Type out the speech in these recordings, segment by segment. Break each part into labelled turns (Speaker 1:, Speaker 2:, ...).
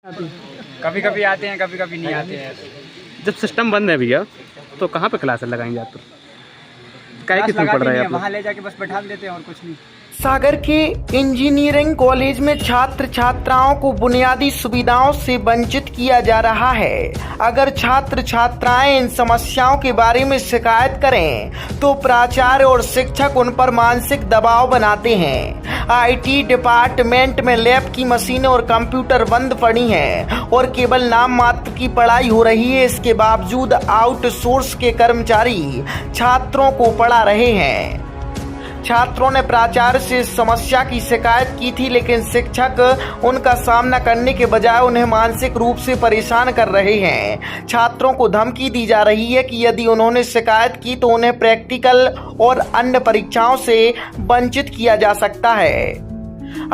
Speaker 1: कभी कभी आते हैं, कभी कभी नहीं आते हैं।
Speaker 2: जब सिस्टम बंद है भैया तो कहाँ पे क्लासेस लगाएंगे आप? तो क्या कितने पढ़ रहे हैं आप?
Speaker 1: वहाँ ले जाके बस बैठा देते हैं और कुछ नहीं।
Speaker 3: सागर के इंजीनियरिंग कॉलेज में छात्र छात्राओं को बुनियादी सुविधाओं से वंचित किया जा रहा है। अगर छात्र छात्राएं इन समस्याओं के बारे में शिकायत करें तो प्राचार्य और शिक्षक उन पर मानसिक दबाव बनाते हैं। आईटी डिपार्टमेंट में लैब की मशीनें और कंप्यूटर बंद पड़ी हैं और केवल नाम मात्र की पढ़ाई हो रही है। इसके बावजूद आउटसोर्स के कर्मचारी छात्रों को पढ़ा रहे हैं। छात्रों ने प्राचार्य से इस समस्या की शिकायत की थी, लेकिन शिक्षक उनका सामना करने के बजाय उन्हें मानसिक रूप से परेशान कर रहे हैं। छात्रों को धमकी दी जा रही है कि यदि उन्होंने शिकायत की तो उन्हें प्रैक्टिकल और अन्य परीक्षाओं से वंचित किया जा सकता है।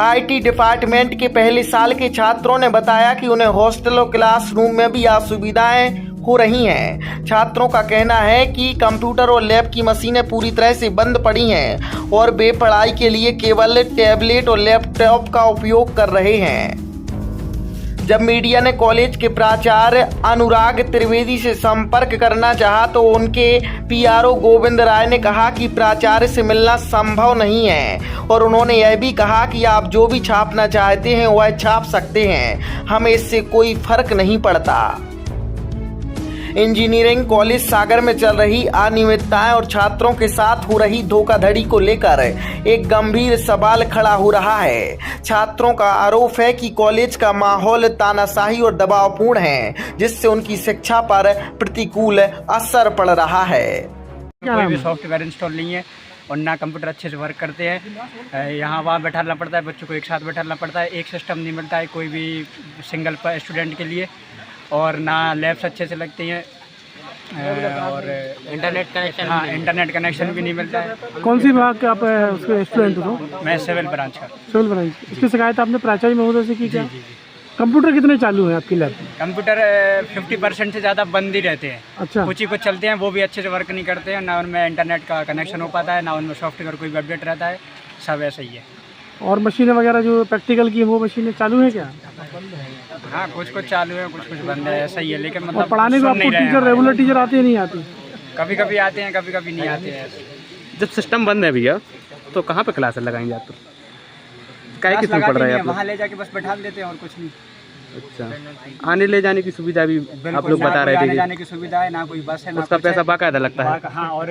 Speaker 3: आईटी डिपार्टमेंट के पहले साल के छात्रों ने बताया कि उन्हें हॉस्टल और क्लासरूम में भी असुविधाएं हो रही हैं। छात्रों का कहना है कि कंप्यूटर और लैब की मशीनें पूरी तरह से बंद पड़ी हैं और वे पढ़ाई के लिए केवल टैबलेट और लैपटॉप का उपयोग कर रहे हैं। जब मीडिया ने कॉलेज के प्राचार्य अनुराग त्रिवेदी से संपर्क करना चाहा तो उनके पीआरओ गोविंद राय ने कहा कि प्राचार्य से मिलना संभव नहीं है और उन्होंने यह भी कहा कि आप जो भी छापना चाहते हैं वह छाप सकते हैं, हमें इससे कोई फर्क नहीं पड़ता। इंजीनियरिंग कॉलेज सागर में चल रही अनियमितताएं और छात्रों के साथ हो रही धोखाधड़ी को लेकर एक गंभीर सवाल खड़ा हो रहा है। छात्रों का आरोप है कि कॉलेज का माहौल तानाशाही और दबावपूर्ण है, जिससे उनकी शिक्षा पर प्रतिकूल असर पड़ रहा है।
Speaker 1: कोई भी सॉफ्टवेयर इंस्टॉल नहीं है और ना कंप्यूटर अच्छे से वर्क करते हैं। यहाँ वहाँ बैठाना पड़ता है, बच्चों को एक साथ बैठाना पड़ता है। एक सिस्टम नहीं मिलता है कोई भी सिंगल स्टूडेंट के लिए, और ना लैब्स अच्छे से लगती हैं और इंटरनेट कनेक्शन, हाँ इंटरनेट कनेक्शन भी नहीं मिलता है।
Speaker 4: कौन सी विभाग के आप उसके स्टूडेंट हो?
Speaker 1: मैं सिविल ब्रांच का।
Speaker 4: Civil branch. इसकी शिकायत आपने प्राचार्य महोदय से की क्या?
Speaker 1: जी।
Speaker 4: कंप्यूटर कितने चालू हैं आपकी लैब में?
Speaker 1: कंप्यूटर 50% से ज़्यादा बंद ही रहते हैं।
Speaker 4: अच्छा।
Speaker 1: कुछ ही कुछ चलते हैं, वो भी अच्छे से वर्क नहीं करते हैं। ना उनमें इंटरनेट का कनेक्शन हो पाता है, ना उनमें सॉफ्टवेयर कोई भी अपडेट रहता है, सब ऐसा ही है।
Speaker 4: और मशीनें वगैरह जो प्रैक्टिकल की वो मशीनें चालू हैं क्या?
Speaker 1: हाँ कुछ कुछ चालू है, कुछ कुछ बंद है, ऐसा ही है। लेकिन मतलब
Speaker 4: पढ़ाने को आपको टीचर, रेगुलर टीचर आते हैं नहीं आते?
Speaker 1: कभी कभी आते हैं, कभी कभी नहीं आते हैं।
Speaker 2: जब सिस्टम बंद है भैया तो कहाँ पे क्लासेस लगाएंगे आप? तो क्या कितने पढ़ रहे हैं आप?
Speaker 1: वहाँ ले जाके बस बैठा देते हैं और कुछ नहीं।
Speaker 2: अच्छा, आने ले जाने की सुविधा भी आप लोग बता रहे थे?
Speaker 1: आने जाने की सुविधा है, ना कोई बस है, ना
Speaker 2: उसका पैसा बाकायदा लगता है?
Speaker 1: हाँ, और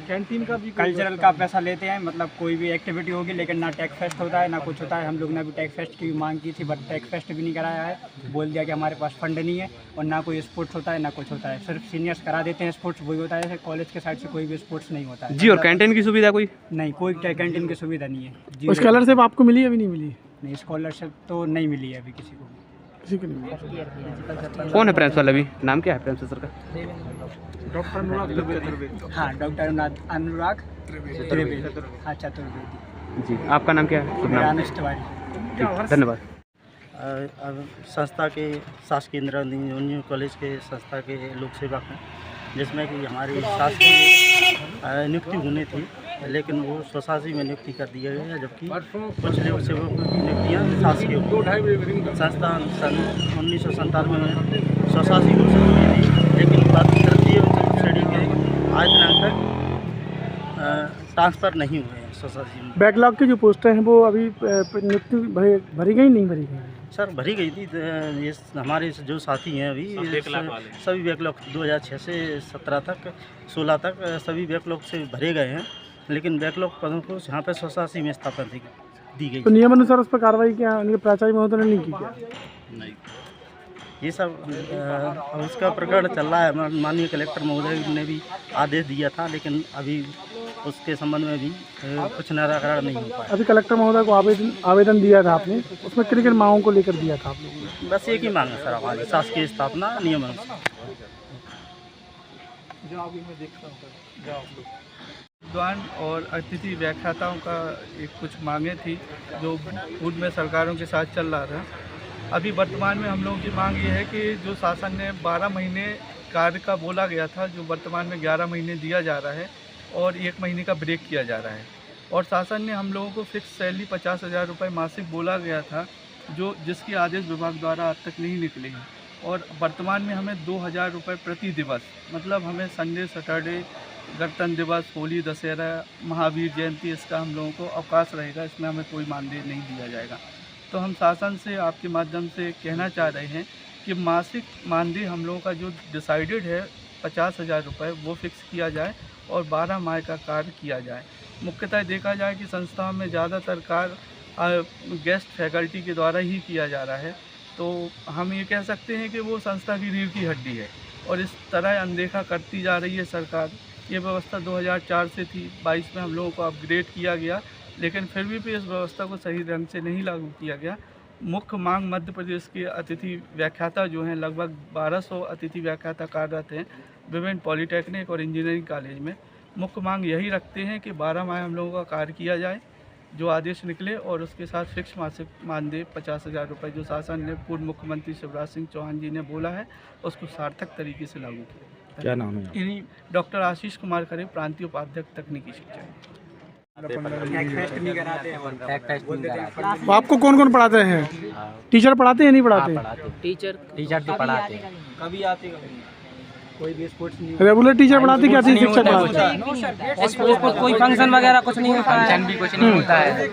Speaker 1: कैंटीन का भी कल्चरल का पैसा लेते हैं। मतलब कोई भी एक्टिविटी होगी, लेकिन ना टेक फेस्ट होता है ना कुछ होता है। हम लोग ने भी टेक फेस्ट की मांग की थी, बट टेक फेस्ट भी नहीं कराया है। बोल दिया कि हमारे पास फंड नहीं है, और ना कोई स्पोर्ट्स होता है ना कुछ होता है। सिर्फ सीनियर्स करा देते हैं स्पोर्ट्स, वही होता है। कॉलेज के साइड से कोई भी स्पोर्ट्स नहीं होता है
Speaker 2: जी। और कैंटीन की सुविधा कोई
Speaker 1: नहीं, कोई कैंटीन की सुविधा नहीं है।
Speaker 4: स्कॉलरशिप आपको मिली अभी नहीं मिली?
Speaker 1: नहीं, स्कॉलरशिप तो नहीं मिली है अभी किसी को।
Speaker 2: कौन है प्रिंसिपल अभी? नाम क्या है प्रिंसिपल सर का?
Speaker 1: डॉक्टर अनुराग। हाँ, डॉक्टर अनुराग त्रिवेदी। अच्छा, त्रिवेदी
Speaker 2: जी। आपका नाम क्या है?
Speaker 1: रामेश तिवारी।
Speaker 2: धन्यवाद।
Speaker 5: संस्था के शासकीय इंदिरा गांधी कॉलेज के संस्था के लोक सेवक हैं, जिसमें कि हमारी शासकीय नियुक्ति होनी थी, लेकिन वो स्वशासी में नियुक्ति कर दिया गया है, जबकि कुछ लोक सेवकों की नियुक्तियाँ शासकीय हुई। संस्था सन 1997 में स्वशासी घोषित हुई थी, लेकिन तृतीय एवं श्रेणी के आज दिनांक तक ट्रांसफ़र नहीं हुए हैं स्वशासी में।
Speaker 4: बैकलॉग की जो पोस्टें हैं वो अभी नियुक्ति भरी गई नहीं भरी गई?
Speaker 5: सर भरी गई थी। ये हमारे जो साथी हैं अभी सभी बैकलॉग 2006 से 17 तक 16 तक सभी बैकलॉग से भरे गए हैं, लेकिन बैकलॉग पदों को यहाँ पर स्वशासी में स्थापना दी गई।
Speaker 4: तो नियम अनुसार उस पर कार्रवाई क्या उनके प्राचार्य महोदय ने नहीं की क्या?
Speaker 5: नहीं, ये सब उसका प्रकरण चल रहा है। माननीय कलेक्टर महोदय ने भी आदेश दिया था, लेकिन अभी उसके संबंध में भी कुछ निराकरण नहीं हो पाया।
Speaker 4: अभी कलेक्टर महोदय को आवेदन दिया था आपने, उसमें किन किन मांगों को लेकर दिया था आप लोगों ने?
Speaker 5: बस एक ही मांग है सर हमारी, शासकीय स्थापना नियम अनुसार।
Speaker 6: विद्वान और अतिथि व्याख्याताओं का एक कुछ मांगे थी जो पूर्व में सरकारों के साथ चल रहा था। अभी वर्तमान में हम लोगों की मांग ये है कि जो शासन ने 12 महीने कार्य का बोला गया था, जो वर्तमान में 11 महीने दिया जा रहा है और 1 महीने का ब्रेक किया जा रहा है। और शासन ने हम लोगों को फिक्स सैलरी 50,000 रुपये मासिक बोला गया था, जिसके आदेश विभाग द्वारा आज तक नहीं निकले हैं। और वर्तमान में हमें 2000 रुपये प्रति दिवस, मतलब हमें संडे, सैटरडे, गणतंत्र दिवस, होली, दशहरा, महावीर जयंती, इसका हम लोगों को अवकाश रहेगा, इसमें हमें कोई मानदेय नहीं दिया जाएगा। तो हम शासन से आपके माध्यम से कहना चाह रहे हैं कि मासिक मानदेय हम लोगों का जो डिसाइडेड है 50,000 रुपये, वो फिक्स किया जाए और 12 माह का कार्य किया जाए। मुख्यतः देखा जाए कि संस्थाओं में ज़्यादातर कार्य गेस्ट फैकल्टी के द्वारा ही किया जा रहा है, तो हम ये कह सकते हैं कि वो संस्था की रीढ़ की हड्डी है और इस तरह अनदेखा करती जा रही है सरकार। ये व्यवस्था 2004 से थी, 22 में हम लोगों को अपग्रेड किया गया, लेकिन फिर भी इस व्यवस्था को सही ढंग से नहीं लागू किया गया। मुख्य मांग मध्य प्रदेश के अतिथि व्याख्याता जो हैं, लगभग 1200 अतिथि व्याख्याता कार्यरत हैं विभिन्न पॉलीटेक्निक और इंजीनियरिंग कॉलेज में। मुख्य मांग यही रखते हैं कि 12 माह हम लोगों का कार्य किया जाए, जो आदेश निकले, और उसके साथ फिक्स मासिक मानदेय 50,000 रुपये जो शासन ने, पूर्व मुख्यमंत्री शिवराज सिंह चौहान जी ने बोला है, उसको सार्थक तरीके से लागू किया।
Speaker 2: क्या नाम है?
Speaker 6: डॉक्टर आशीष कुमार खरे, प्रांतीय उपाध्यक्ष तकनीकी शिक्षा।
Speaker 4: तो आपको कौन कौन पढ़ाते हैं? टीचर पढ़ाते हैं, नहीं पढ़ाते?
Speaker 7: टीचर तो पढ़ाते हैं।
Speaker 1: कभी आते कोई भी स्पोर्ट्स नहीं
Speaker 4: रेगुलर टीचर पढ़ाते क्या चीज शिक्षक पढ़ाते?
Speaker 7: स्पोर्ट्स कोई फंक्शन वगैरह कुछ नहीं होता है,
Speaker 1: फंक्शन भी कुछ नहीं होता है,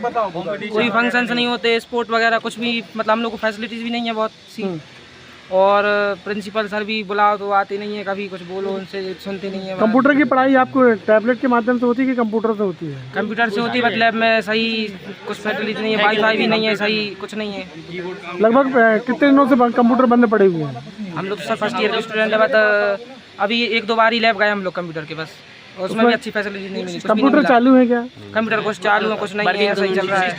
Speaker 7: कोई फंक्शन नहीं होते, स्पोर्ट वगैरह कुछ भी, मतलब हम लोग को फैसिलिटीज़ भी नहीं है बहुत सी। और प्रिंसिपल सर भी बुलाओ तो आते नहीं है, कभी कुछ बोलो उनसे सुनते नहीं है।
Speaker 4: कंप्यूटर की पढ़ाई आपको टैबलेट के माध्यम से होती है कि कंप्यूटर से होती है?
Speaker 7: कंप्यूटर से होती है, बट लैब में सही कुछ फैसिलिटी नहीं है, वाईफाई भी नहीं है, सही कुछ नहीं है।
Speaker 4: लगभग कितने दिनों से कंप्यूटर बंद पड़े हुए हैं?
Speaker 7: हम लोग तो सर फर्स्ट ईयर के स्टूडेंट है, बट अभी 1-2 बार ही लैब गए हम लोग कंप्यूटर के, बस उसमें भी अच्छी फैसिलिटी नहीं मिली।
Speaker 4: कंप्यूटर चालू है क्या?
Speaker 7: कंप्यूटर कुछ चालू है, कुछ नहीं है, सही चल रहा है।